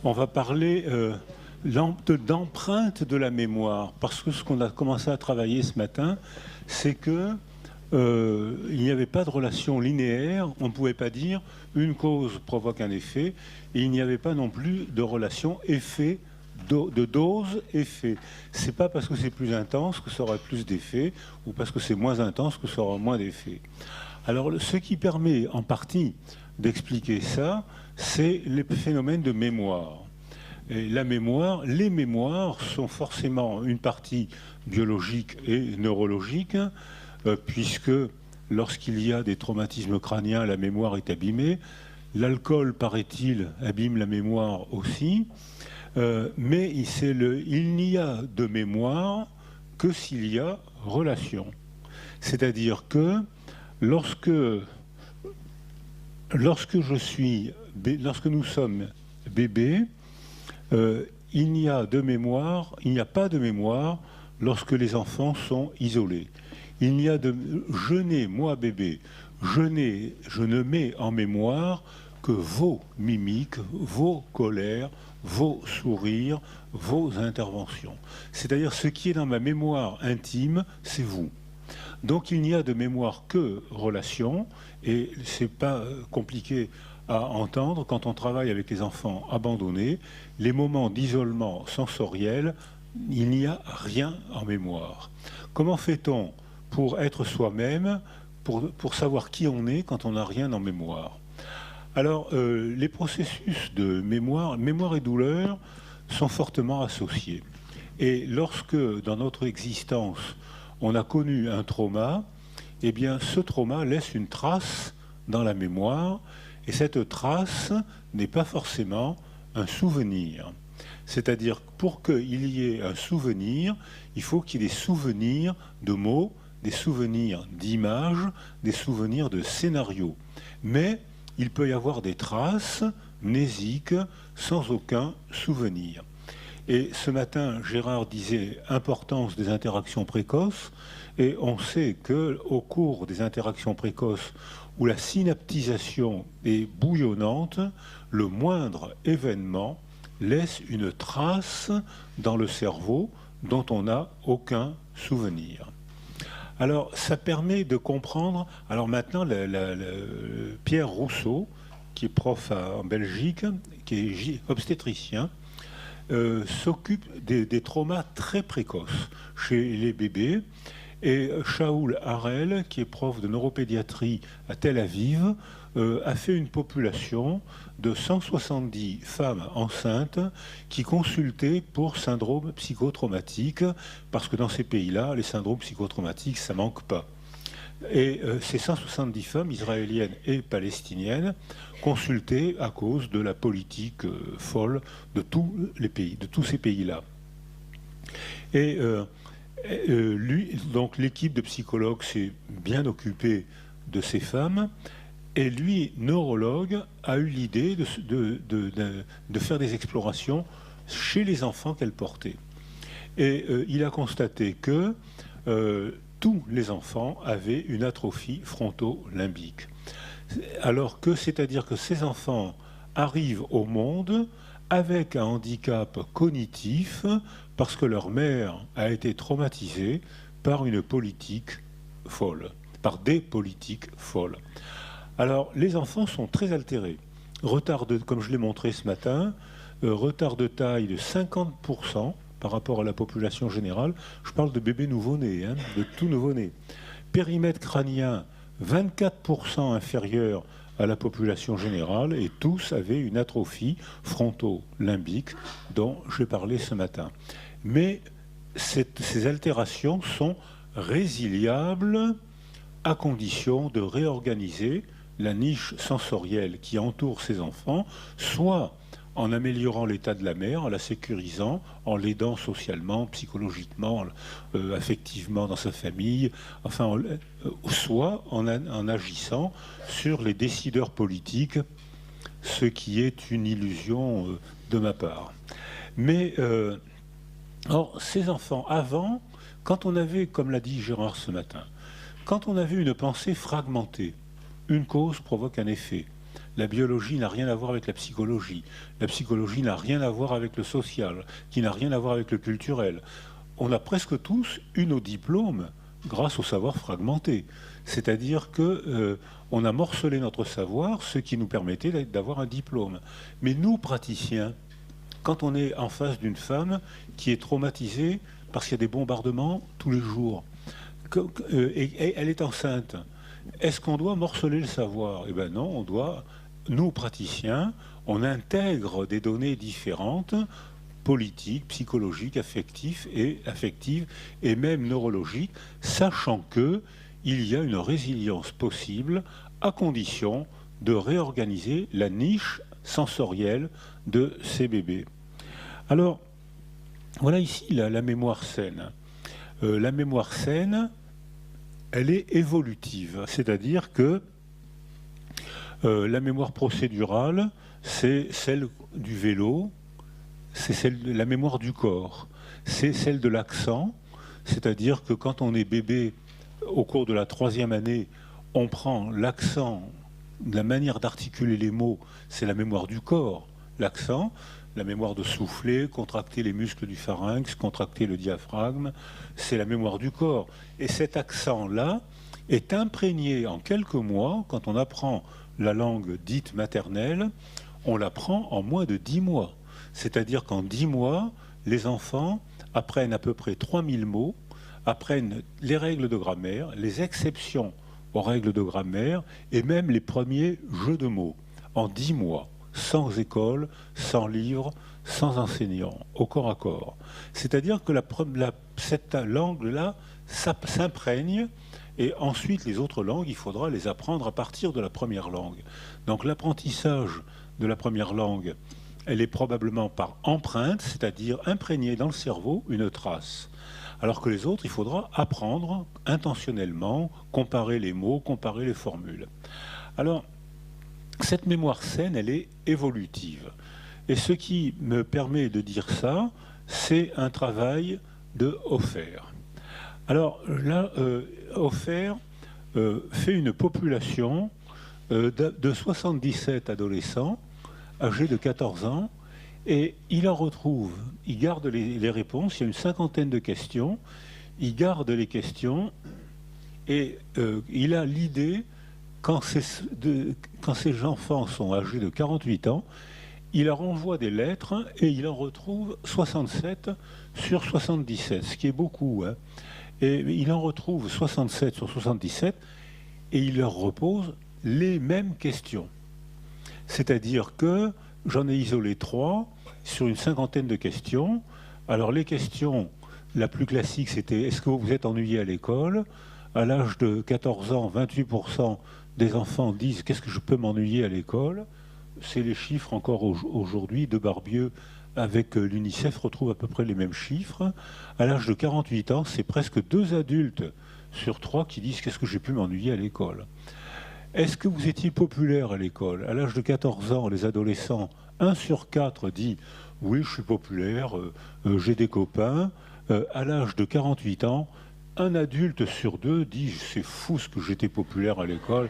On va parler d'empreinte de la mémoire, parce que ce qu'on a commencé à travailler ce matin, c'est que il n'y avait pas de relation linéaire, on ne pouvait pas dire une cause provoque un effet, et il n'y avait pas non plus de relation effet, de dose-effet. C'est pas parce que c'est plus intense que ça aura plus d'effet, ou parce que c'est moins intense que ça aura moins d'effet. Alors ce qui permet en partie d'expliquer ça, c'est les phénomènes de mémoire. Et la mémoire, les mémoires sont forcément une partie biologique et neurologique, puisque lorsqu'il y a des traumatismes crâniens, la mémoire est abîmée. L'alcool, paraît-il, abîme la mémoire aussi. Mais il n'y a de mémoire que s'il y a relation. C'est-à-dire que lorsque nous sommes bébés, il n'y a pas de mémoire lorsque les enfants sont isolés. Je n'ai, moi bébé, je ne mets en mémoire que vos mimiques, vos colères, vos sourires, vos interventions. C'est-à-dire ce qui est dans ma mémoire intime, c'est vous. Donc il n'y a de mémoire que relation, et c'est pas compliqué à entendre quand on travaille avec les enfants abandonnés. Les moments d'isolement sensoriel, il n'y a rien en mémoire. Comment fait-on pour être soi-même, pour savoir qui on est quand on n'a rien en mémoire? Alors, les processus de mémoire et douleur sont fortement associés. Et lorsque, dans notre existence, on a connu un trauma, eh bien, ce trauma laisse une trace dans la mémoire, et cette trace n'est pas forcément un souvenir. C'est-à-dire que pour qu'il y ait un souvenir, il faut qu'il y ait des souvenirs de mots, des souvenirs d'images, des souvenirs de scénarios. Mais il peut y avoir des traces mnésiques sans aucun souvenir. Et ce matin, Gérard disait importance des interactions précoces, et on sait qu'au cours des interactions précoces, où la synaptisation est bouillonnante, le moindre événement laisse une trace dans le cerveau dont on n'a aucun souvenir. Alors, ça permet de comprendre. Alors maintenant, Pierre Rousseau, qui est prof en Belgique, qui est obstétricien, s'occupe des traumas très précoces chez les bébés. Et Shaul Harel, qui est prof de neuropédiatrie à Tel Aviv, a fait une population de 170 femmes enceintes qui consultaient pour syndrome psychotraumatique, parce que dans ces pays-là, les syndromes psychotraumatiques, ça manque pas. Et ces 170 femmes israéliennes et palestiniennes consultaient à cause de la politique folle de tous les pays, de tous ces pays-là. Et donc l'équipe de psychologues s'est bien occupée de ces femmes, et lui, neurologue, a eu l'idée de faire des explorations chez les enfants qu'elle portait. Et il a constaté que tous les enfants avaient une atrophie fronto-limbique. C'est-à-dire que ces enfants arrivent au monde avec un handicap cognitif parce que leur mère a été traumatisée par une politique folle, par des politiques folles. Alors, les enfants sont très altérés. Comme je l'ai montré ce matin, retard de taille de 50% par rapport à la population générale. Je parle de bébés nouveau-nés, de tout nouveau-nés. Périmètre crânien 24% inférieur à la population générale, et tous avaient une atrophie fronto-limbique dont j'ai parlé ce matin. Mais ces altérations sont résiliables à condition de réorganiser la niche sensorielle qui entoure ces enfants, soit en améliorant l'état de la mère, en la sécurisant, en l'aidant socialement, psychologiquement, affectivement dans sa famille, enfin, soit en agissant sur les décideurs politiques, ce qui est une illusion de ma part. Mais or, ces enfants, avant, quand on avait, comme l'a dit Gérard ce matin, quand on avait une pensée fragmentée, une cause provoque un effet. La biologie n'a rien à voir avec la psychologie. La psychologie n'a rien à voir avec le social, qui n'a rien à voir avec le culturel. On a presque tous eu nos diplômes grâce au savoir fragmenté. C'est-à-dire que on a morcelé notre savoir, ce qui nous permettait d'avoir un diplôme. Mais nous, praticiens, quand on est en face d'une femme qui est traumatisée parce qu'il y a des bombardements tous les jours, et elle est enceinte, est-ce qu'on doit morceler le savoir? Eh bien non, on doit, nous, praticiens, on intègre des données différentes, politiques, psychologiques, affectives et même neurologiques, sachant que il y a une résilience possible à condition de réorganiser la niche sensorielle de ces bébés. Alors, voilà ici la mémoire saine. La mémoire saine, elle est évolutive, c'est-à-dire que la mémoire procédurale, c'est celle du vélo, c'est celle de la mémoire du corps, c'est celle de l'accent, c'est-à-dire que quand on est bébé, au cours de la 3e année, on prend l'accent, la manière d'articuler les mots, c'est la mémoire du corps, l'accent, la mémoire de souffler, contracter les muscles du pharynx, contracter le diaphragme, c'est la mémoire du corps. Et cet accent-là est imprégné en quelques mois, quand on apprend la langue dite maternelle, on l'apprend en moins de 10 mois. C'est-à-dire qu'en 10 mois, les enfants apprennent à peu près 3000 mots, apprennent les règles de grammaire, les exceptions aux règles de grammaire et même les premiers jeux de mots en 10 mois, sans école, sans livre, sans enseignant, au corps à corps. C'est-à-dire que cette langue-là s'imprègne et ensuite les autres langues, il faudra les apprendre à partir de la première langue. Donc l'apprentissage de la première langue, elle est probablement par empreinte, c'est-à-dire imprégnée dans le cerveau une trace. Alors que les autres, il faudra apprendre intentionnellement, comparer les mots, comparer les formules. Alors, cette mémoire saine, elle est évolutive. Et ce qui me permet de dire ça, c'est un travail de Hofer. Alors là, Hofer fait une population de 77 adolescents âgés de 14 ans, et il en retrouve, il garde les réponses, il y a une 50aine de questions, il garde les questions, et il a l'idée, quand ces enfants sont âgés de 48 ans, il leur envoie des lettres, et il en retrouve 67 sur 77, ce qui est beaucoup, hein. Et il en retrouve 67 sur 77, et il leur repose les mêmes questions. C'est-à-dire que j'en ai isolé 3 sur une 50aine de questions. Alors les questions, la plus classique, c'était « Est-ce que vous vous êtes ennuyé à l'école ?» À l'âge de 14 ans, 28% des enfants disent « Qu'est-ce que je peux m'ennuyer à l'école ?» C'est les chiffres encore aujourd'hui de Barbieux avec l'UNICEF retrouve à peu près les mêmes chiffres. À l'âge de 48 ans, c'est presque 2 adultes sur 3 qui disent « Qu'est-ce que j'ai pu m'ennuyer à l'école ?» Est-ce que vous étiez populaire à l'école? À l'âge de 14 ans, les adolescents, 1 sur 4 dit « Oui, je suis populaire, j'ai des copains. » À l'âge de 48 ans, un adulte sur 2 dit « C'est fou ce que j'étais populaire à l'école.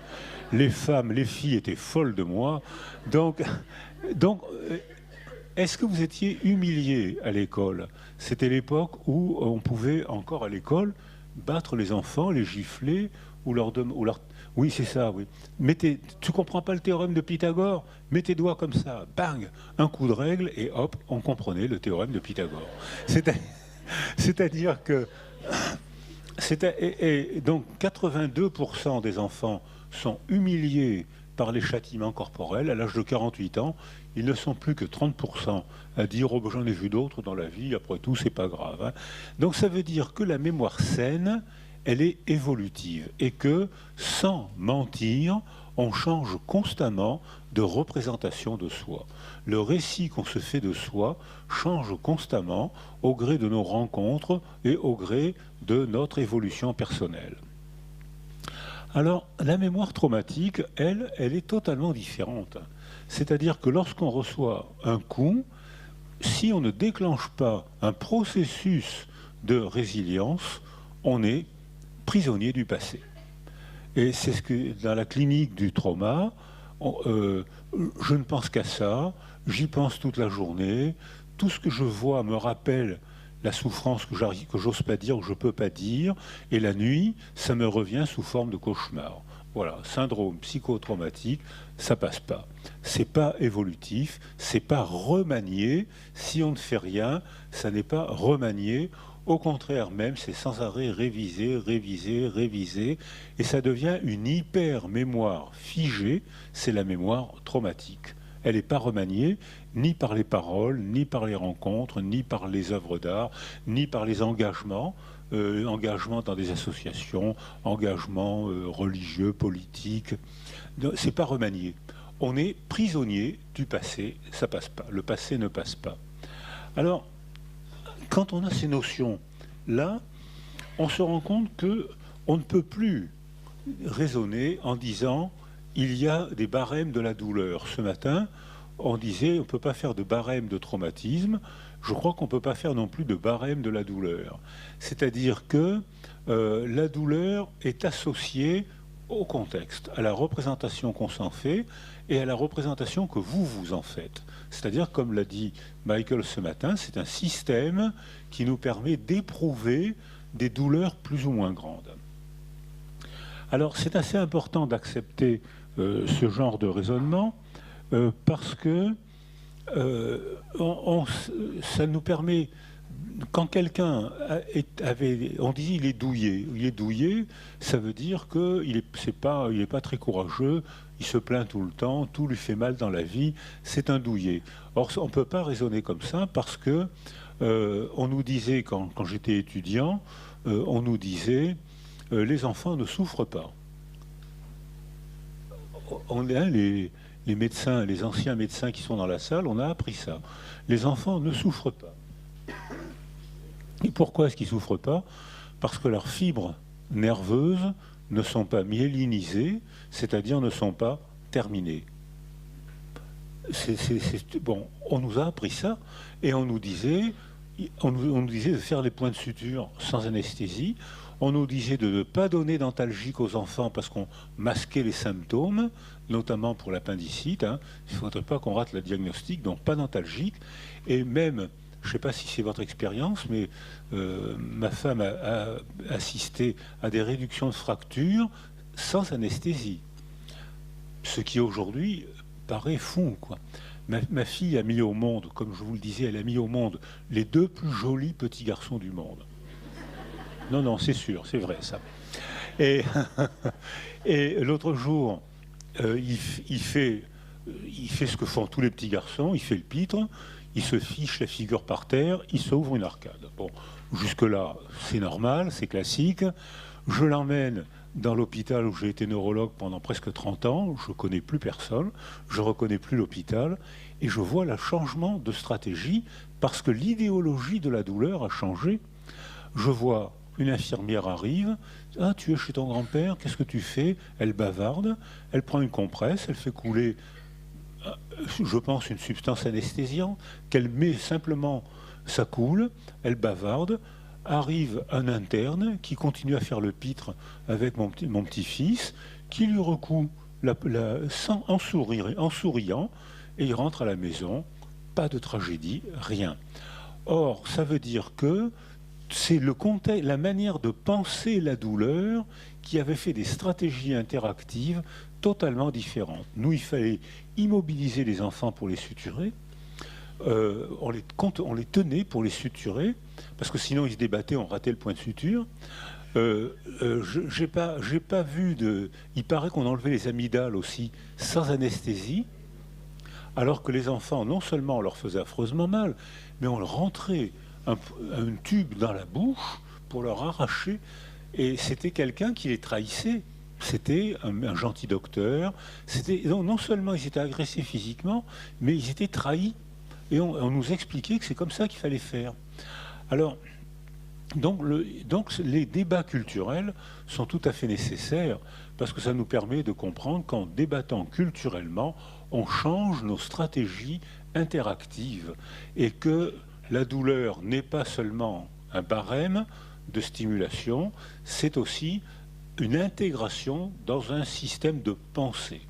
Les femmes, les filles étaient folles de moi. » Donc est-ce que vous étiez humilié à l'école? C'était l'époque où on pouvait encore à l'école battre les enfants, les gifler, ou leur... Oui, c'est ça, oui. Tu comprends pas le théorème de Pythagore? Mets tes doigts comme ça, bang, un coup de règle, et hop, on comprenait le théorème de Pythagore. C'est-à-dire que... Et donc 82% des enfants sont humiliés par les châtiments corporels. À l'âge de 48 ans, ils ne sont plus que 30% à dire « Oh, ben, j'en ai vu d'autres dans la vie, après tout, c'est pas grave. Hein. » Donc ça veut dire que la mémoire saine, elle est évolutive et que, sans mentir, on change constamment de représentation de soi. Le récit qu'on se fait de soi change constamment au gré de nos rencontres et au gré de notre évolution personnelle. Alors, la mémoire traumatique, elle est totalement différente. C'est-à-dire que lorsqu'on reçoit un coup, si on ne déclenche pas un processus de résilience, on est prisonnier du passé. Et c'est ce que, dans la clinique du trauma, je ne pense qu'à ça, j'y pense toute la journée, tout ce que je vois me rappelle la souffrance que j'ose pas dire ou je peux pas dire, et la nuit, ça me revient sous forme de cauchemar. Voilà, syndrome psychotraumatique, ça passe pas. C'est pas évolutif, c'est pas remanié. Si on ne fait rien, ça n'est pas remanié. Au contraire même, c'est sans arrêt révisé, révisé, révisé, et ça devient une hyper-mémoire figée, c'est la mémoire traumatique. Elle n'est pas remaniée, ni par les paroles, ni par les rencontres, ni par les œuvres d'art, ni par les engagements. Engagement dans des associations, engagement religieux, politique. C'est pas remanié. On est prisonnier du passé, ça passe pas. Le passé ne passe pas. Alors, quand on a ces notions-là, on se rend compte que on ne peut plus raisonner en disant il y a des barèmes de la douleur. Ce matin, on disait on ne peut pas faire de barème de traumatisme. Je crois qu'on ne peut pas faire non plus de barème de la douleur. C'est-à-dire que la douleur est associée au contexte, à la représentation qu'on s'en fait et à la représentation que vous en faites. C'est-à-dire, comme l'a dit Michael ce matin, c'est un système qui nous permet d'éprouver des douleurs plus ou moins grandes. Alors, c'est assez important d'accepter ce genre de raisonnement parce que ça nous permet, quand quelqu'un on dit il est douillet, ça veut dire qu'il n'est pas très courageux, il se plaint tout le temps, tout lui fait mal dans la vie, c'est un douillet. Or, on ne peut pas raisonner comme ça parce que on nous disait, quand j'étais étudiant, on nous disait les enfants ne souffrent pas. On est les médecins, les anciens médecins qui sont dans la salle, on a appris ça. Les enfants ne souffrent pas. Et pourquoi est-ce qu'ils ne souffrent pas? Parce que leurs fibres nerveuses ne sont pas myélinisées, c'est-à-dire ne sont pas terminées. Bon, on nous a appris ça et on nous disait de faire les points de suture sans anesthésie. On nous disait de ne pas donner d'antalgique aux enfants parce qu'on masquait les symptômes, notamment pour l'appendicite. Hein. Il ne faudrait pas qu'on rate le diagnostic, donc pas d'antalgique. Et même, je ne sais pas si c'est votre expérience, mais ma femme a assisté à des réductions de fractures sans anesthésie. Ce qui aujourd'hui paraît fou, quoi. Ma fille a mis au monde, comme je vous le disais, elle a mis au monde les 2 plus jolis petits garçons du monde. Non, c'est sûr, c'est vrai ça. Et, et l'autre jour, il fait ce que font tous les petits garçons, il fait le pitre, il se fiche la figure par terre, il s'ouvre une arcade. Bon, jusque-là, c'est normal, c'est classique. Je l'emmène dans l'hôpital où j'ai été neurologue pendant presque 30 ans, je ne connais plus personne, je ne reconnais plus l'hôpital, et je vois le changement de stratégie parce que l'idéologie de la douleur a changé. Je vois une infirmière arrive, « Ah, tu es chez ton grand-père, qu'est-ce que tu fais ?» Elle bavarde, elle prend une compresse, elle fait couler, je pense, une substance anesthésiante, qu'elle met simplement, ça coule, elle bavarde, arrive un interne qui continue à faire le pitre avec mon petit-fils, qui lui recoue en souriant, et il rentre à la maison, pas de tragédie, rien. Or, ça veut dire que c'est la manière de penser la douleur qui avait fait des stratégies interactives totalement différentes. Nous, il fallait immobiliser les enfants pour les suturer. On les tenait pour les suturer, parce que sinon ils se débattaient, on ratait le point de suture. J'ai pas vu de... Il paraît qu'on enlevait les amygdales aussi sans anesthésie, alors que les enfants, non seulement on leur faisait affreusement mal, mais on leur rentrait un tube dans la bouche pour leur arracher. Et c'était quelqu'un qui les trahissait. C'était un gentil docteur. Non seulement ils étaient agressés physiquement, mais ils étaient trahis. Et on nous expliquait que c'est comme ça qu'il fallait faire. Alors, donc les débats culturels sont tout à fait nécessaires parce que ça nous permet de comprendre qu'en débattant culturellement, on change nos stratégies interactives et que la douleur n'est pas seulement un barème de stimulation, c'est aussi une intégration dans un système de pensée.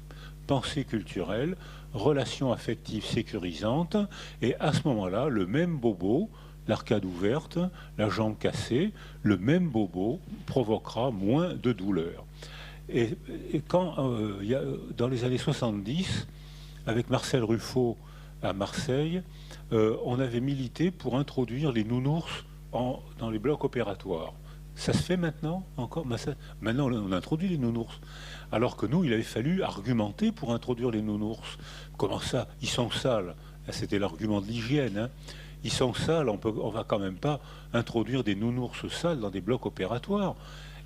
pensée culturelle, relation affective sécurisante, et à ce moment-là, le même bobo, l'arcade ouverte, la jambe cassée, le même bobo provoquera moins de douleur. Et quand, dans les années 70, avec Marcel Ruffo à Marseille, on avait milité pour introduire les nounours dans les blocs opératoires. Ça se fait maintenant encore. Maintenant, on introduit les nounours. Alors que nous, il avait fallu argumenter pour introduire les nounours. Comment ça? Ils sont sales. C'était l'argument de l'hygiène. Hein. Ils sont sales, on va quand même pas introduire des nounours sales dans des blocs opératoires.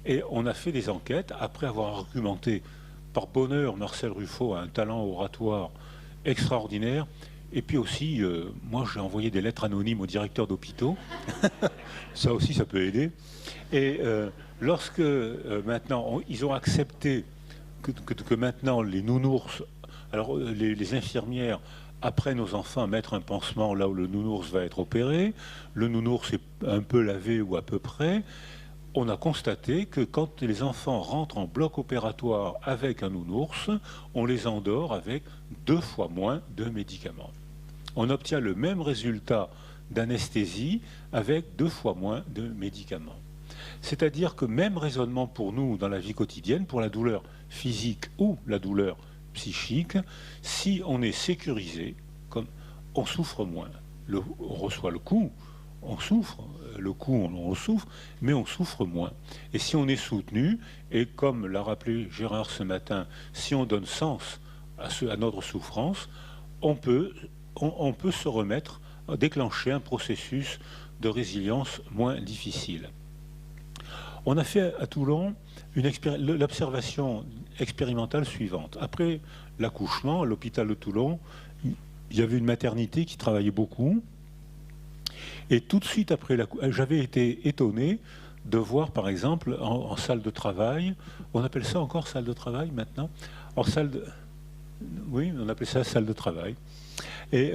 Et on a fait des enquêtes, après avoir argumenté. Par bonheur, Marcel Ruffo a un talent oratoire extraordinaire. Et puis aussi, moi j'ai envoyé des lettres anonymes aux directeurs d'hôpitaux. Ça aussi, ça peut aider. Et lorsque maintenant, ils ont accepté que maintenant les nounours, alors les infirmières apprennent aux enfants à mettre un pansement là où le nounours va être opéré, le nounours est un peu lavé ou à peu près, on a constaté que quand les enfants rentrent en bloc opératoire avec un nounours, on les endort avec 2 fois moins de médicaments. On obtient le même résultat d'anesthésie avec 2 fois moins de médicaments. C'est-à-dire que même raisonnement pour nous dans la vie quotidienne, pour la douleur physique ou la douleur psychique, si on est sécurisé, on souffre moins. On reçoit le coup, on souffre, le coup on souffre, mais on souffre moins. Et si on est soutenu, et comme l'a rappelé Gérard ce matin, si on donne sens à notre souffrance, on peut se remettre, déclencher un processus de résilience moins difficile. On a fait à Toulon l'observation expérimentale suivante. Après l'accouchement, à l'hôpital de Toulon, il y avait une maternité qui travaillait beaucoup. Et tout de suite après l'accouchement, j'avais été étonné de voir, par exemple, en salle de travail, on appelle ça encore salle de travail maintenant, oui, on appelle ça salle de travail. Et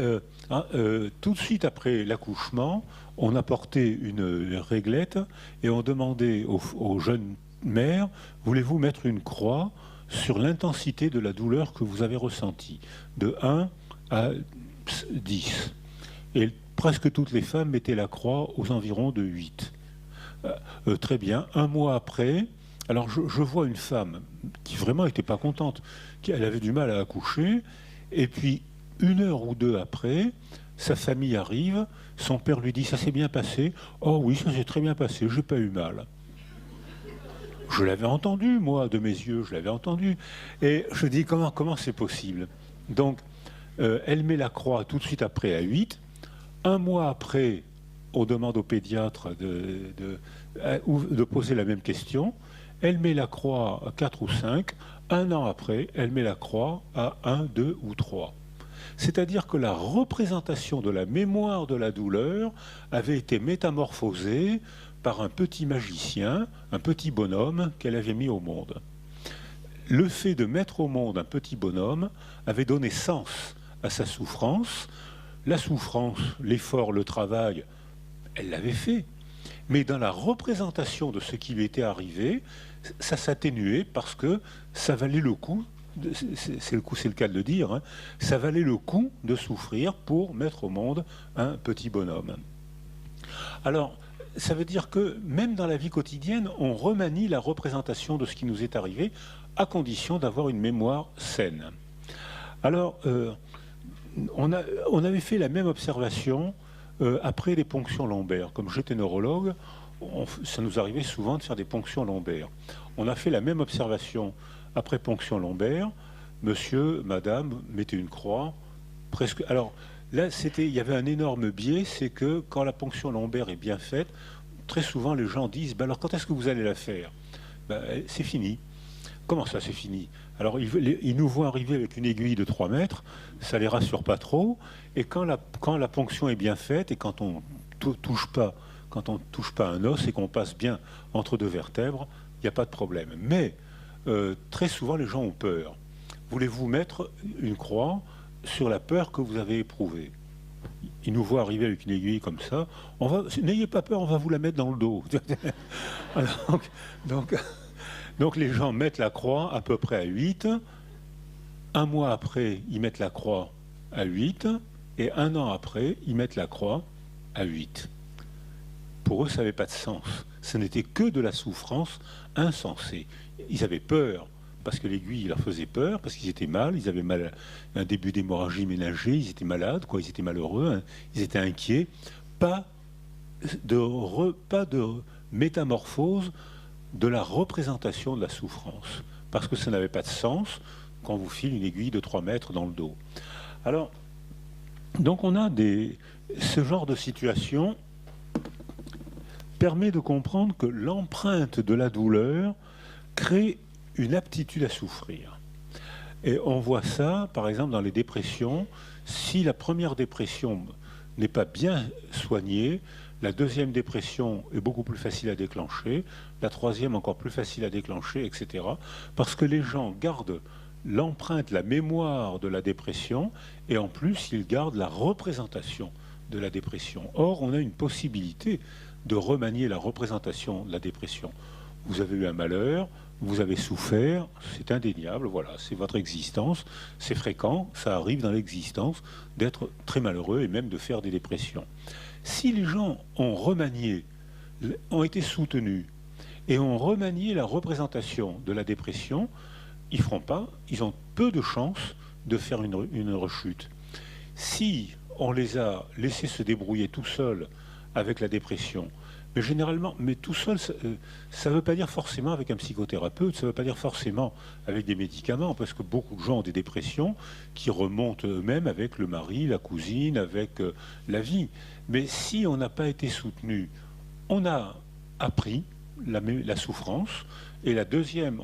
tout de suite après l'accouchement, on apportait une réglette et on demandait aux jeunes mères, voulez-vous mettre une croix sur l'intensité de la douleur que vous avez ressentie, de 1 à 10. Et presque toutes les femmes mettaient la croix aux environs de 8. Très bien, un mois après, alors je vois une femme qui vraiment n'était pas contente, elle avait du mal à accoucher, et puis 1 heure ou 2 après, sa famille arrive, son père lui dit « ça s'est bien passé ?»« Oh oui, ça s'est très bien passé, j'ai pas eu mal. » Je l'avais entendu, moi, de mes yeux, je l'avais entendu. Et je dis « comment c'est possible ?» Donc, elle met la croix tout de suite après à 8. Un mois après, on demande au pédiatre de poser la même question. Elle met la croix à 4 ou 5. Un an après, elle met la croix à 1, 2 ou 3. C'est-à-dire que la représentation de la mémoire de la douleur avait été métamorphosée par un petit magicien, un petit bonhomme qu'elle avait mis au monde. Le fait de mettre au monde un petit bonhomme avait donné sens à sa souffrance. La souffrance, l'effort, le travail, elle l'avait fait. Mais dans la représentation de ce qui lui était arrivé, ça s'atténuait parce que ça valait le coup, c'est le cas de le dire, hein, ça valait le coup de souffrir pour mettre au monde un petit bonhomme. Alors, ça veut dire que même dans la vie quotidienne, on remanie la représentation de ce qui nous est arrivé à condition d'avoir une mémoire saine. Alors, on avait fait la même observation après les ponctions lombaires. Comme j'étais neurologue, ça nous arrivait souvent de faire des ponctions lombaires. On a fait la même observation après ponction lombaire. Monsieur, madame, mettez une croix. Presque. Alors là, il y avait un énorme biais, c'est que quand la ponction lombaire est bien faite, très souvent les gens disent alors quand est-ce que vous allez la faire? C'est fini. Comment ça, c'est fini? Alors, ils nous voient arriver avec une aiguille de 3 mètres, ça les rassure pas trop. Et quand la ponction est bien faite et quand on touche pas un os et qu'on passe bien entre 2 vertèbres, il n'y a pas de problème. Mais très souvent, les gens ont peur. Voulez-vous mettre une croix sur la peur que vous avez éprouvée? Ils nous voient arriver avec une aiguille comme ça. N'ayez pas peur, on va vous la mettre dans le dos. Donc les gens mettent la croix à peu près à 8. Un mois après, ils mettent la croix à 8, et un an après, ils mettent la croix à 8. Pour eux, ça n'avait pas de sens. Ce n'était que de la souffrance insensée. Ils avaient peur, parce que l'aiguille leur faisait peur, parce qu'ils étaient mal, ils avaient mal, un début d'hémorragie ménagée, ils étaient malades, quoi, ils étaient malheureux, hein, ils étaient inquiets. Pas de métamorphose de la représentation de la souffrance, parce que ça n'avait pas de sens quand vous file une aiguille de 3 mètres dans le dos. Alors, donc on a ce genre de situation permet de comprendre que l'empreinte de la douleur crée une aptitude à souffrir. Et on voit ça, par exemple, dans les dépressions. Si la première dépression n'est pas bien soignée, la deuxième dépression est beaucoup plus facile à déclencher, la troisième encore plus facile à déclencher, etc. Parce que les gens gardent l'empreinte, la mémoire de la dépression, et en plus, ils gardent la représentation de la dépression. Or, on a une possibilité de remanier la représentation de la dépression. Vous avez eu un malheur, vous avez souffert, c'est indéniable, voilà, c'est votre existence, c'est fréquent, ça arrive dans l'existence d'être très malheureux et même de faire des dépressions. Si les gens ont remanié, ont été soutenus et ont remanié la représentation de la dépression, ils ont peu de chances de faire une rechute. Si on les a laissés se débrouiller tout seuls avec la dépression, mais généralement, mais tout seul, ça ne veut pas dire forcément avec un psychothérapeute, ça ne veut pas dire forcément avec des médicaments, parce que beaucoup de gens ont des dépressions qui remontent eux-mêmes avec le mari, la cousine, avec la vie. Mais si on n'a pas été soutenu, on a appris la souffrance, et la deuxième,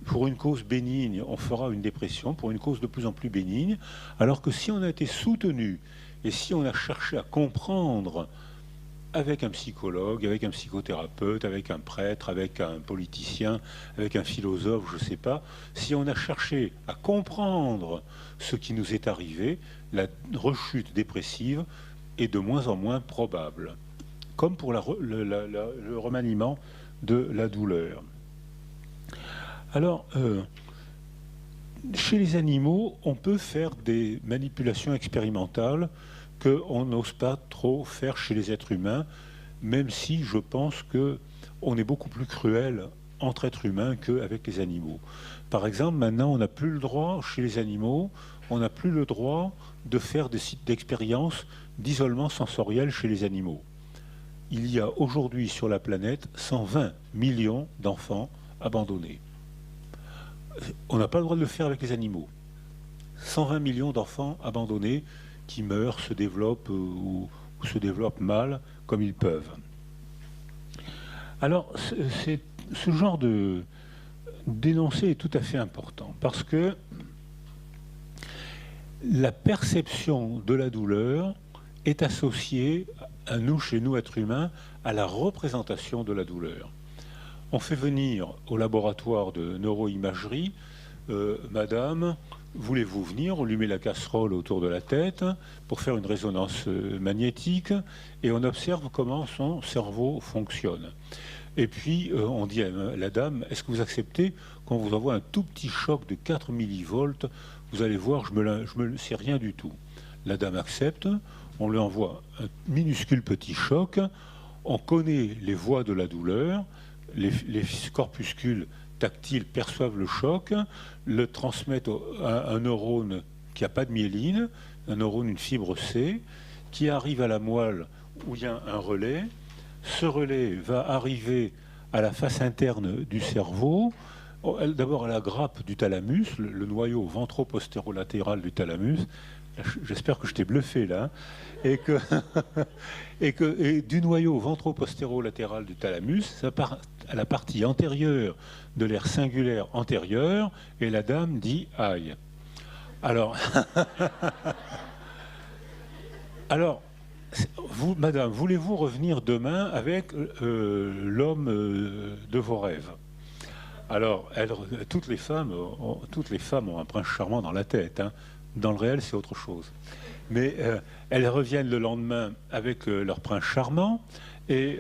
pour une cause bénigne, on fera une dépression, pour une cause de plus en plus bénigne, alors que si on a été soutenu, et si on a cherché à comprendre avec un psychologue, avec un psychothérapeute, avec un prêtre, avec un politicien, avec un philosophe, je ne sais pas, si on a cherché à comprendre ce qui nous est arrivé, la rechute dépressive est de moins en moins probable, comme pour le remaniement de la douleur. Alors, chez les animaux, on peut faire des manipulations expérimentales qu'on n'ose pas trop faire chez les êtres humains, même si je pense qu'on est beaucoup plus cruel entre êtres humains qu'avec les animaux. Par exemple, maintenant, on n'a plus le droit, chez les animaux, on n'a plus le droit de faire des sites d'expérience d'isolement sensoriel chez les animaux. Il y a aujourd'hui sur la planète 120 millions d'enfants abandonnés. On n'a pas le droit de le faire avec les animaux. 120 millions d'enfants abandonnés qui meurent, se développent ou se développent mal, comme ils peuvent. Alors, ce genre de d'énoncé est tout à fait important, parce que la perception de la douleur est associée à nous, chez nous, êtres humains, à la représentation de la douleur. On fait venir au laboratoire de neuroimagerie, madame, voulez-vous venir? On lui met la casserole autour de la tête pour faire une résonance magnétique et on observe comment son cerveau fonctionne. Et puis on dit à la dame, est-ce que vous acceptez qu'on vous envoie un tout petit choc de 4 millivolts? Vous allez voir, je me sais rien du tout. La dame accepte, on lui envoie un minuscule petit choc, on connaît les voies de la douleur, les corpuscules tactiles perçoivent le choc, le transmettent à un neurone qui n'a pas de myéline, un neurone, une fibre C, qui arrive à la moelle où il y a un relais. Ce relais va arriver à la face interne du cerveau, d'abord à la grappe du thalamus, le noyau ventro-postéro-latéral du thalamus. J'espère que je t'ai bluffé là, et du noyau ventro-postéro-latéral du thalamus, ça part à la partie antérieure de l'aire singulaire antérieure, et la dame dit aïe. Alors, vous, madame, voulez-vous revenir demain avec l'homme de vos rêves? Alors, toutes les femmes ont un prince charmant dans la tête, hein. Dans le réel, c'est autre chose. Mais elles reviennent le lendemain avec leur prince charmant et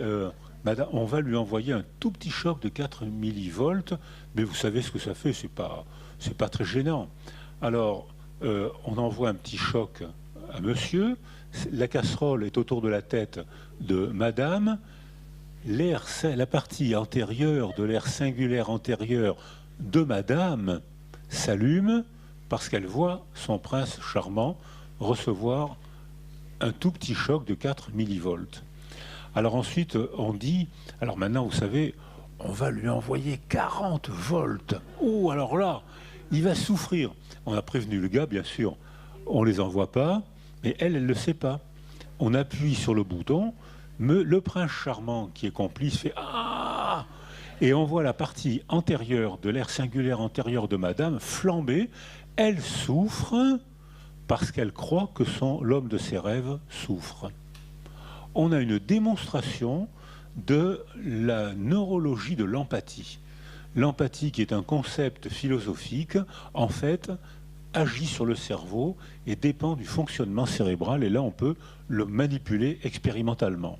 madame, on va lui envoyer un tout petit choc de 4 millivolts, mais vous savez ce que ça fait, c'est pas très gênant. Alors, on envoie un petit choc à monsieur, la casserole est autour de la tête de madame, la partie antérieure de l'aire singulaire antérieure de madame s'allume parce qu'elle voit son prince charmant recevoir un tout petit choc de 4 millivolts. Alors ensuite, on dit, alors maintenant, vous savez, on va lui envoyer 40 volts. Oh, alors là, il va souffrir. On a prévenu le gars, bien sûr, on ne les envoie pas, mais elle ne le sait pas. On appuie sur le bouton, mais le prince charmant qui est complice fait « Ah !» et on voit la partie antérieure de l'aire singulaire antérieure de madame flamber. Elle souffre parce qu'elle croit que l'homme de ses rêves souffre. On a une démonstration de la neurologie de l'empathie. L'empathie, qui est un concept philosophique, en fait, agit sur le cerveau et dépend du fonctionnement cérébral, et là on peut le manipuler expérimentalement.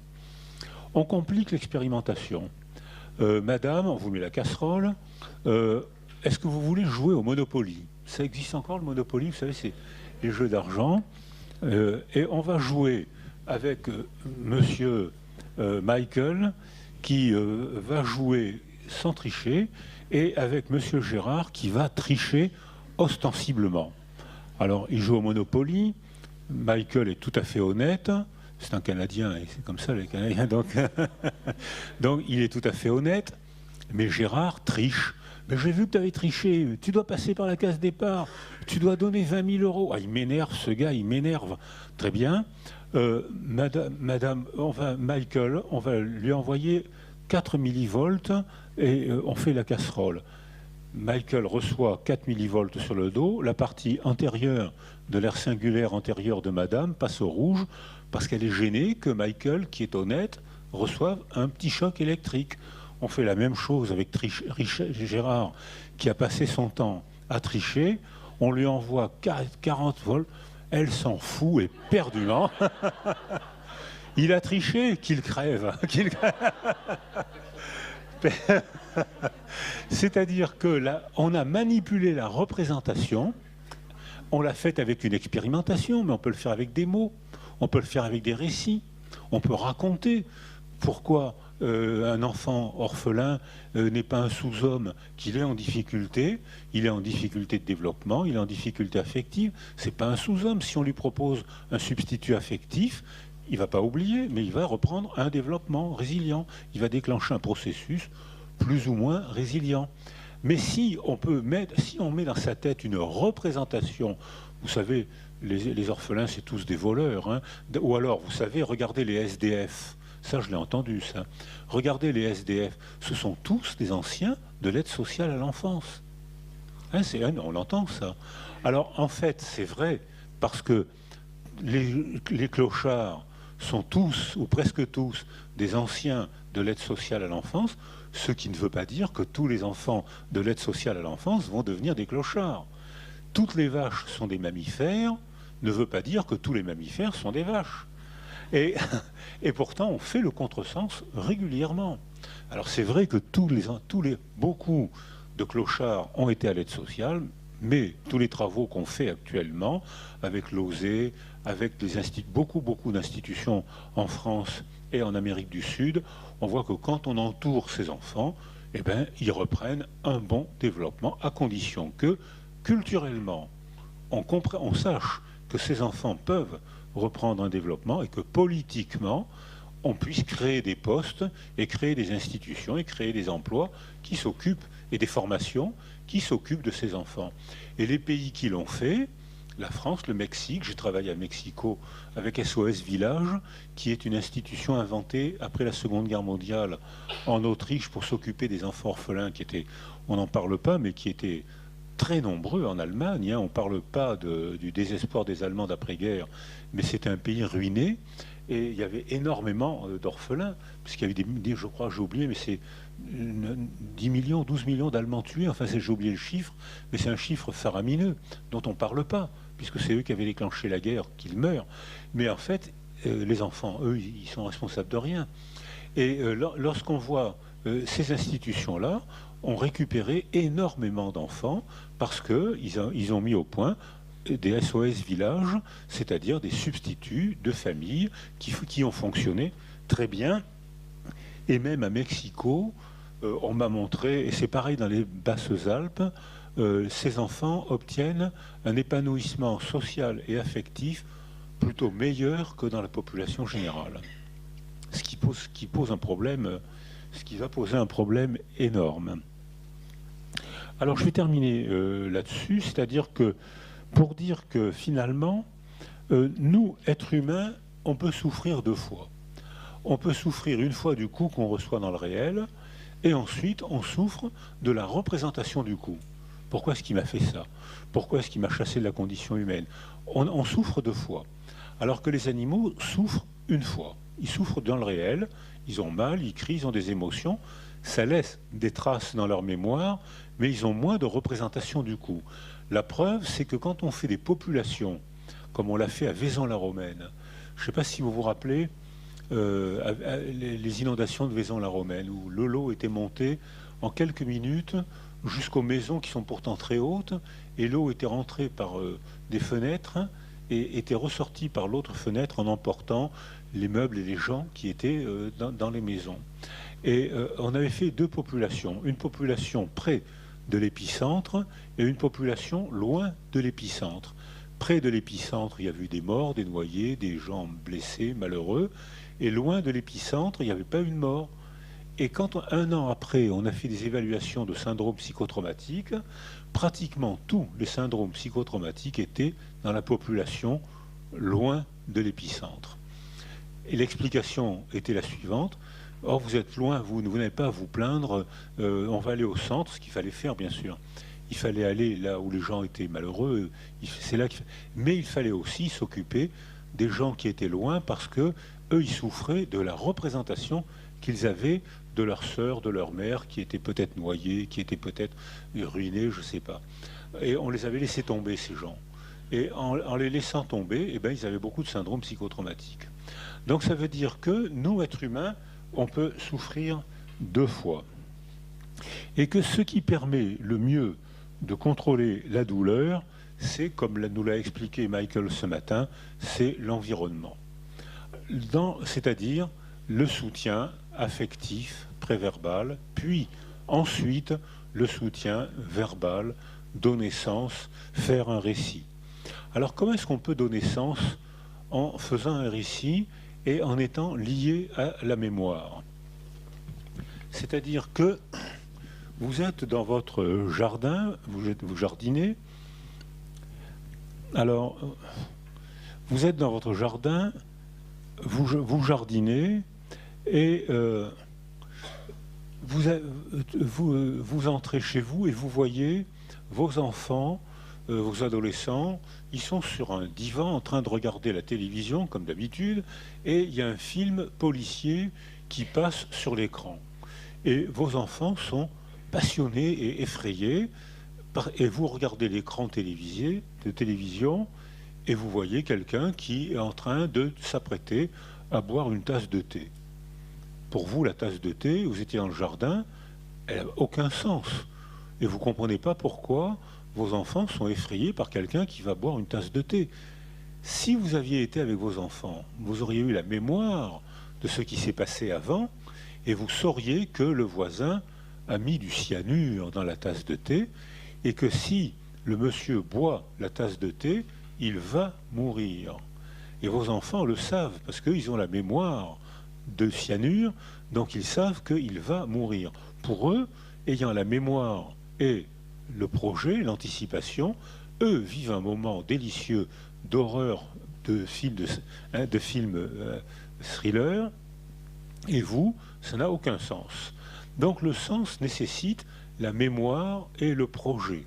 On complique l'expérimentation. Madame, on vous met la casserole, est-ce que vous voulez jouer au Monopoly? Ça existe encore le Monopoly, vous savez, c'est les jeux d'argent, et on va jouer avec monsieur Michael qui va jouer sans tricher, et avec monsieur Gérard qui va tricher ostensiblement. Alors, il joue au Monopoly. Michael est tout à fait honnête. C'est un Canadien, et c'est comme ça les Canadiens. Donc, il est tout à fait honnête. Mais Gérard triche. Mais j'ai vu que tu avais triché. Tu dois passer par la case départ. Tu dois donner 20 000 euros. Ah, il m'énerve, ce gars, il m'énerve. Très bien. Michael, on va lui envoyer 4 millivolts et on fait la casserole. Michael reçoit 4 millivolts sur le dos, la partie antérieure de l'aire singulaire antérieure de madame passe au rouge parce qu'elle est gênée que Michael, qui est honnête, reçoive un petit choc électrique. On fait la même chose avec Gérard, qui a passé son temps à tricher. On lui envoie 40 volts, elle s'en fout éperdument. Il a triché, qu'il crève. C'est-à-dire que là, on a manipulé la représentation, on l'a faite avec une expérimentation, mais on peut le faire avec des mots, on peut le faire avec des récits, on peut raconter pourquoi un enfant orphelin n'est pas un sous-homme, qu'il est en difficulté, il est en difficulté de développement, il est en difficulté affective, c'est pas un sous-homme. Si on lui propose un substitut affectif, il ne va pas oublier, mais il va reprendre un développement résilient. Il va déclencher un processus plus ou moins résilient. Mais si on met dans sa tête une représentation, vous savez, les orphelins, c'est tous des voleurs, hein, ou alors, vous savez, regardez les SDF, ça je l'ai entendu, ça. Regardez les SDF, ce sont tous des anciens de l'aide sociale à l'enfance. Hein, on l'entend, ça. Alors, en fait, c'est vrai, parce que les clochards sont tous, ou presque tous, des anciens de l'aide sociale à l'enfance, ce qui ne veut pas dire que tous les enfants de l'aide sociale à l'enfance vont devenir des clochards. Toutes les vaches sont des mammifères, ne veut pas dire que tous les mammifères sont des vaches. Et pourtant, on fait le contresens régulièrement. Alors c'est vrai que beaucoup de clochards ont été à l'aide sociale, mais tous les travaux qu'on fait actuellement, avec l'OSE, avec beaucoup d'institutions en France et en Amérique du Sud, on voit que quand on entoure ces enfants, eh ben, ils reprennent un bon développement, à condition que, culturellement, on sache que ces enfants peuvent reprendre un développement et que, politiquement, on puisse créer des postes et créer des institutions et créer des emplois qui s'occupent, et des formations qui s'occupent de ces enfants. Et les pays qui l'ont fait, la France, le Mexique, j'ai travaillé à Mexico avec SOS Village, qui est une institution inventée après la Seconde Guerre mondiale en Autriche pour s'occuper des enfants orphelins qui étaient, on n'en parle pas, mais qui étaient très nombreux en Allemagne. Hein. On ne parle pas du désespoir des Allemands d'après-guerre, mais c'était un pays ruiné. Et il y avait énormément d'orphelins, puisqu'il y avait je crois, j'ai oublié, mais c'est 10 millions, 12 millions d'Allemands tués. Enfin, j'ai oublié le chiffre, mais c'est un chiffre faramineux dont on ne parle pas, puisque c'est eux qui avaient déclenché la guerre, qu'ils meurent. Mais en fait, les enfants, eux, ils sont responsables de rien. Et lorsqu'on voit ces institutions-là, ont récupéré énormément d'enfants parce qu'ils ont mis au point des SOS villages, c'est-à-dire des substituts de familles qui ont fonctionné très bien. Et même à Mexico, on m'a montré, et c'est pareil dans les Basses-Alpes, ces enfants obtiennent un épanouissement social et affectif plutôt meilleur que dans la population générale. Ce qui pose un problème, ce qui va poser un problème énorme. Alors je vais terminer là-dessus, c'est-à-dire que pour dire que finalement, nous, êtres humains, on peut souffrir deux fois. On peut souffrir une fois du coup qu'on reçoit dans le réel, et ensuite on souffre de la représentation du coup. Pourquoi est-ce qu'il m'a fait ça? Pourquoi est-ce qu'il m'a chassé de la condition humaine? On souffre deux fois. Alors que les animaux souffrent une fois. Ils souffrent dans le réel, ils ont mal, ils crient, ils ont des émotions. Ça laisse des traces dans leur mémoire, mais ils ont moins de représentation du coup. La preuve, c'est que quand on fait des populations, comme on l'a fait à Vaison-la-Romaine, je ne sais pas si vous vous rappelez les inondations de Vaison-la-Romaine, où l'eau était montée en quelques minutes jusqu'aux maisons qui sont pourtant très hautes, et l'eau était rentrée par des fenêtres et était ressortie par l'autre fenêtre en emportant les meubles et les gens qui étaient dans les maisons. Et on avait fait deux populations, une population près de l'épicentre et une population loin de l'épicentre. Près de l'épicentre, il y avait eu des morts, des noyés, des gens blessés, malheureux, et loin de l'épicentre, il n'y avait pas une mort. Et quand, un an après, on a fait des évaluations de syndromes psychotraumatiques, pratiquement tous les syndromes psychotraumatiques étaient dans la population loin de l'épicentre. Et l'explication était la suivante. Or, vous êtes loin, vous n'avez pas à vous plaindre, on va aller au centre, ce qu'il fallait faire, bien sûr. Il fallait aller là où les gens étaient malheureux, mais il fallait aussi s'occuper des gens qui étaient loin parce que eux, ils souffraient de la représentation qu'ils avaient de leur sœur, de leur mère, qui étaient peut-être noyées, qui étaient peut-être ruinées, je ne sais pas. Et on les avait laissés tomber, ces gens. Et en les laissant tomber, eh ben, ils avaient beaucoup de syndromes psychotraumatiques. Donc ça veut dire que nous, êtres humains, on peut souffrir deux fois. Et que ce qui permet le mieux de contrôler la douleur, c'est, comme nous l'a expliqué Michael ce matin, c'est l'environnement. C'est-à-dire le soutien affectif, préverbal, puis ensuite le soutien verbal, donner sens, faire un récit. Alors comment est-ce qu'on peut donner sens en faisant un récit et en étant lié à la mémoire? C'est-à-dire que vous êtes dans votre jardin, vous jardinez. Alors, vous êtes dans votre jardin, vous jardinez, et vous entrez chez vous et vous voyez vos enfants, vos adolescents, ils sont sur un divan en train de regarder la télévision, comme d'habitude, et il y a un film policier qui passe sur l'écran. Et vos enfants sont passionnés et effrayés, et vous regardez l'écran de télévision, et vous voyez quelqu'un qui est en train de s'apprêter à boire une tasse de thé. Pour vous, la tasse de thé, vous étiez dans le jardin, elle n'a aucun sens. Et vous ne comprenez pas pourquoi vos enfants sont effrayés par quelqu'un qui va boire une tasse de thé. Si vous aviez été avec vos enfants, vous auriez eu la mémoire de ce qui s'est passé avant, et vous sauriez que le voisin a mis du cyanure dans la tasse de thé, et que si le monsieur boit la tasse de thé, il va mourir. Et vos enfants le savent, parce qu'ils ont la mémoire de cyanure, donc ils savent qu'il va mourir. Pour eux, ayant la mémoire et le projet, l'anticipation, eux vivent un moment délicieux d'horreur, de film thriller, et vous, ça n'a aucun sens. Donc le sens nécessite la mémoire et le projet.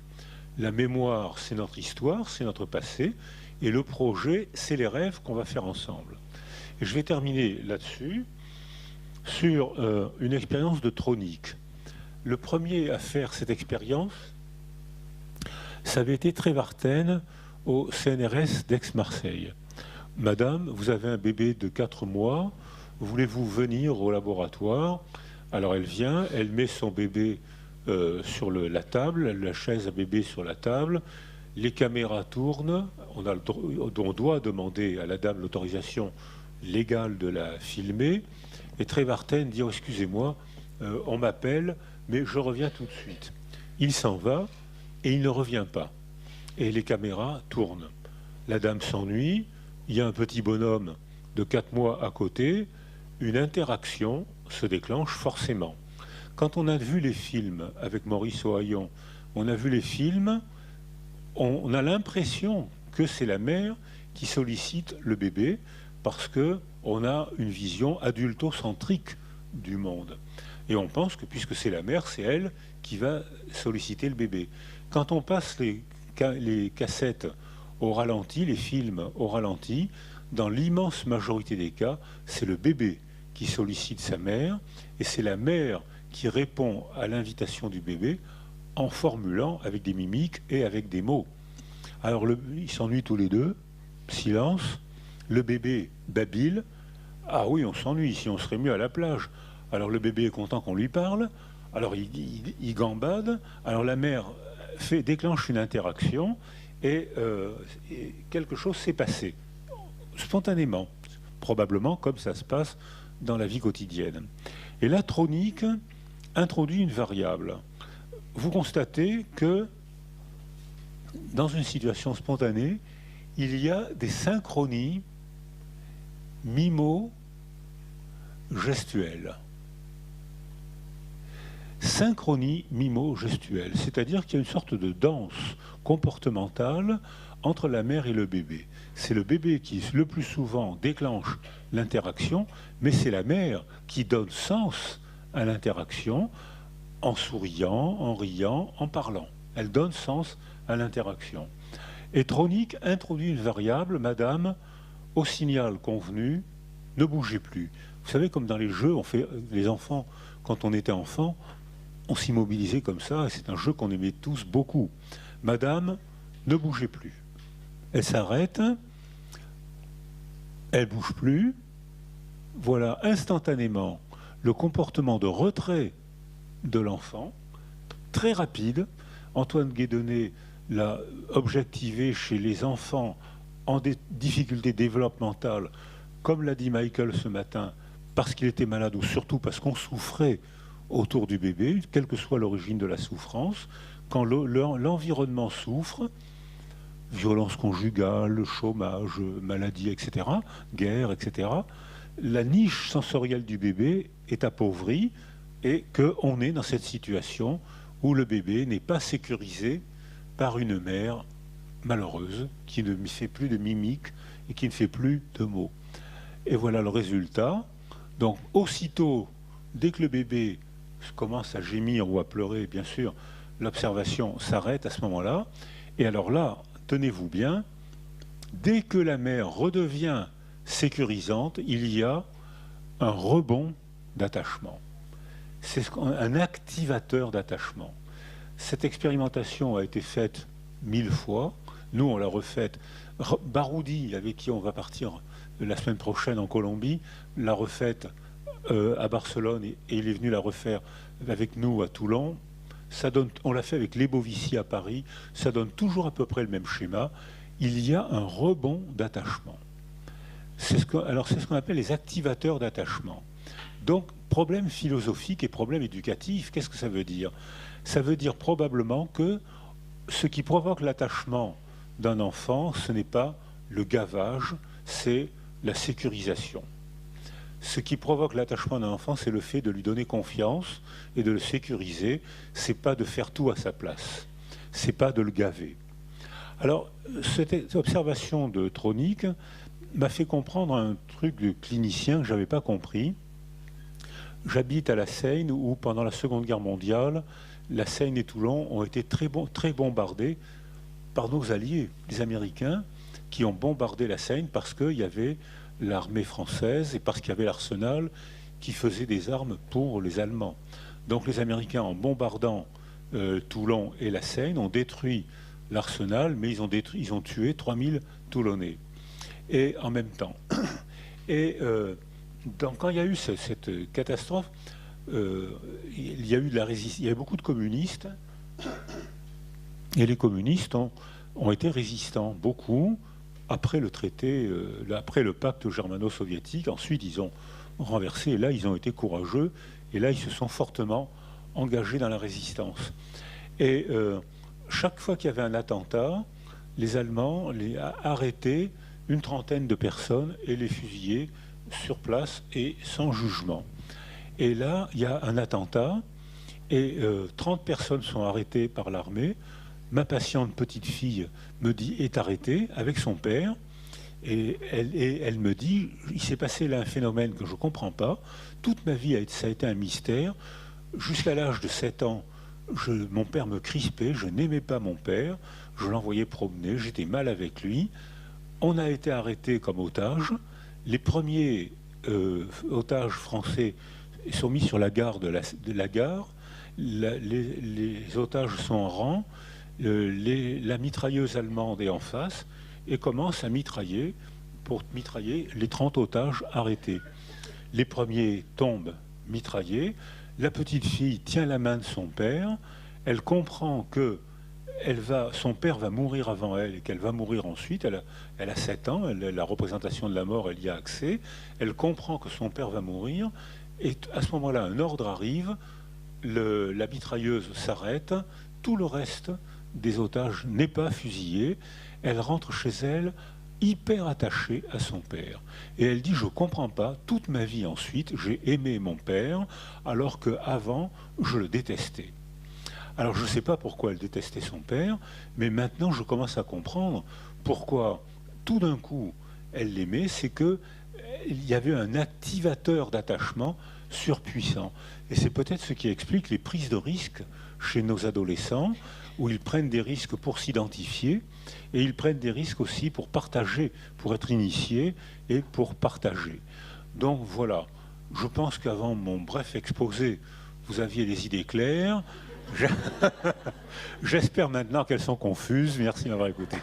La mémoire, c'est notre histoire, c'est notre passé, et le projet, c'est les rêves qu'on va faire ensemble. Et je vais terminer là-dessus, sur une expérience de Tronic. Le premier à faire cette expérience, ça avait été Trévartène au CNRS d'Aix-Marseille. Madame, vous avez un bébé de 4 mois, voulez-vous venir au laboratoire? Alors elle vient, elle met son bébé sur la table, la chaise à bébé sur la table, les caméras tournent, on doit demander à la dame l'autorisation légale de la filmer, et Trevarten dit oh, excusez-moi, on m'appelle, mais je reviens tout de suite. Il s'en va et il ne revient pas. Et les caméras tournent. La dame s'ennuie, il y a un petit bonhomme de 4 mois à côté, une interaction se déclenche forcément. Quand on a vu les films avec Maurice Ohaillon, on a vu les films, on a l'impression que c'est la mère qui sollicite le bébé parce qu'on a une vision adultocentrique du monde. Et on pense que puisque c'est la mère, c'est elle qui va solliciter le bébé. Quand on passe les cassettes au ralenti, les films au ralenti, dans l'immense majorité des cas, c'est le bébé qui sollicite sa mère et c'est la mère qui répond à l'invitation du bébé en formulant avec des mimiques et avec des mots. Alors ils s'ennuient tous les deux, silence, le bébé babille. Ah oui, on s'ennuie, si on serait mieux à la plage. Alors le bébé est content qu'on lui parle, alors il gambade, alors la mère déclenche une interaction et quelque chose s'est passé, spontanément, probablement comme ça se passe dans la vie quotidienne. Et la tronique introduit une variable. Vous constatez que dans une situation spontanée, il y a des synchronies mimo-gestuelles. Synchronie mimo-gestuelle, c'est-à-dire qu'il y a une sorte de danse comportementale entre la mère et le bébé. C'est le bébé qui, le plus souvent, déclenche l'interaction, mais c'est la mère qui donne sens à l'interaction en souriant, en riant, en parlant. Elle donne sens à l'interaction. Et Tronic introduit une variable, madame, au signal convenu, ne bougez plus. Vous savez, comme dans les jeux, les enfants, quand on était enfant, on s'immobilisait comme ça, et c'est un jeu qu'on aimait tous beaucoup. Madame, ne bougez plus. Elle s'arrête, elle ne bouge plus. Voilà instantanément le comportement de retrait de l'enfant, très rapide. Antoine Guédonnet l'a objectivé chez les enfants en difficulté développementale, comme l'a dit Michael ce matin, parce qu'il était malade ou surtout parce qu'on souffrait autour du bébé, quelle que soit l'origine de la souffrance. Quand l'environnement souffre, violence conjugale, chômage, maladie, etc., guerre, etc., la niche sensorielle du bébé est appauvrie et qu'on est dans cette situation où le bébé n'est pas sécurisé par une mère malheureuse qui ne fait plus de mimiques et qui ne fait plus de mots. Et voilà le résultat. Donc aussitôt, dès que le bébé commence à gémir ou à pleurer, bien sûr, l'observation s'arrête à ce moment-là. Et alors là, tenez-vous bien, dès que la mère redevient sécurisante, il y a un rebond d'attachement. C'est un activateur d'attachement. Cette expérimentation a été faite 1000 fois. Nous, on l'a refaite. Baroudi, avec qui on va partir la semaine prochaine en Colombie, l'a refaite à Barcelone et il est venu la refaire avec nous à Toulon. Ça donne, on l'a fait avec Lebovici à Paris. Ça donne toujours à peu près le même schéma. Il y a un rebond d'attachement. C'est ce qu'on appelle les activateurs d'attachement. Donc, problème philosophique et problème éducatif, qu'est-ce que ça veut dire? Ça veut dire probablement que ce qui provoque l'attachement d'un enfant, ce n'est pas le gavage, c'est la sécurisation. Ce qui provoque l'attachement d'un enfant, c'est le fait de lui donner confiance et de le sécuriser. C'est pas de faire tout à sa place. C'est pas de le gaver. Alors, cette observation de Tronic m'a fait comprendre un truc de clinicien que je n'avais pas compris. J'habite à la Seine où, pendant la Seconde Guerre mondiale, la Seine et Toulon ont été très bombardés par nos alliés, les Américains, qui ont bombardé la Seine parce qu'il y avait l'armée française et parce qu'il y avait l'Arsenal qui faisait des armes pour les Allemands. Donc les Américains, en bombardant Toulon et la Seine, ont détruit l'Arsenal, mais ils ont tué 3000 Toulonnais. Et en même temps. Et donc, quand il y a eu cette catastrophe, il y a eu il y avait beaucoup de communistes, et les communistes ont été résistants, beaucoup, après le traité, après le pacte germano-soviétique. Ensuite, ils ont renversé, et là, ils ont été courageux, et là, ils se sont fortement engagés dans la résistance. Et chaque fois qu'il y avait un attentat, les Allemands arrêtaient une trentaine de personnes et les fusillaient sur place et sans jugement. Et là, il y a un attentat, et 30 personnes sont arrêtées par l'armée. Ma patiente petite fille me dit est arrêtée avec son père, et elle me dit il s'est passé là un phénomène que je ne comprends pas. Toute ma vie ça a été un mystère. Jusqu'à l'âge de 7 ans, mon père me crispait, je n'aimais pas mon père, je l'envoyais promener, j'étais mal avec lui. On a été arrêtés comme otages. Les premiers otages français sont mis sur la gare de la gare. Les otages sont en rang. La mitrailleuse allemande est en face et commence à mitrailler pour mitrailler les 30 otages arrêtés. Les premiers tombent mitraillés. La petite fille tient la main de son père. Elle comprend que son père va mourir avant elle et qu'elle va mourir ensuite. Elle a 7 ans, la représentation de la mort, elle y a accès. Elle comprend que son père va mourir. Et à ce moment-là, un ordre arrive. La mitrailleuse s'arrête. Tout le reste des otages n'est pas fusillé. Elle rentre chez elle hyper attachée à son père. Et elle dit, je ne comprends pas, toute ma vie ensuite, j'ai aimé mon père, alors qu'avant, je le détestais. Alors je ne sais pas pourquoi elle détestait son père, mais maintenant je commence à comprendre pourquoi tout d'un coup elle l'aimait, c'est qu'il y avait un activateur d'attachement surpuissant. Et c'est peut-être ce qui explique les prises de risques chez nos adolescents, où ils prennent des risques pour s'identifier, et ils prennent des risques aussi pour partager, pour être initiés et pour partager. Donc voilà, je pense qu'avant mon bref exposé, vous aviez les idées claires. J'espère maintenant qu'elles sont confuses. Merci de m'avoir écouté.